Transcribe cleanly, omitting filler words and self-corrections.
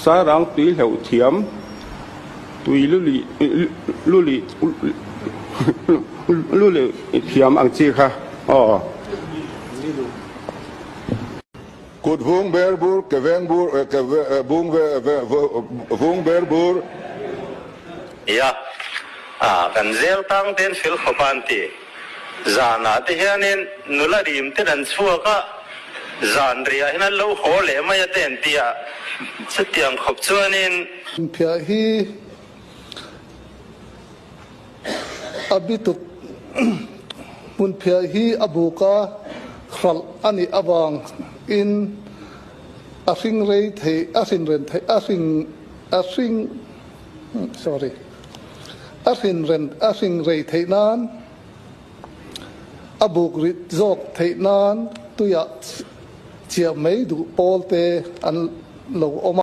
sarang tui hlau thiam tui luli thiam ang chi kha Kut vung berbur keveng bur bung vung berbur ya kan zel tang ten fil khopanti zana te hianin nularim te dan chuaka zan ria hinan lo hole maya ten tia chatiang khop chuanin phia hi abituk mun phia hi abuka khral ani awang in asing rei thei asin ren thei asing sorry asin ren asing rei thei nan abuk rit zok thei nan tuya chia mei du pol te an lo oma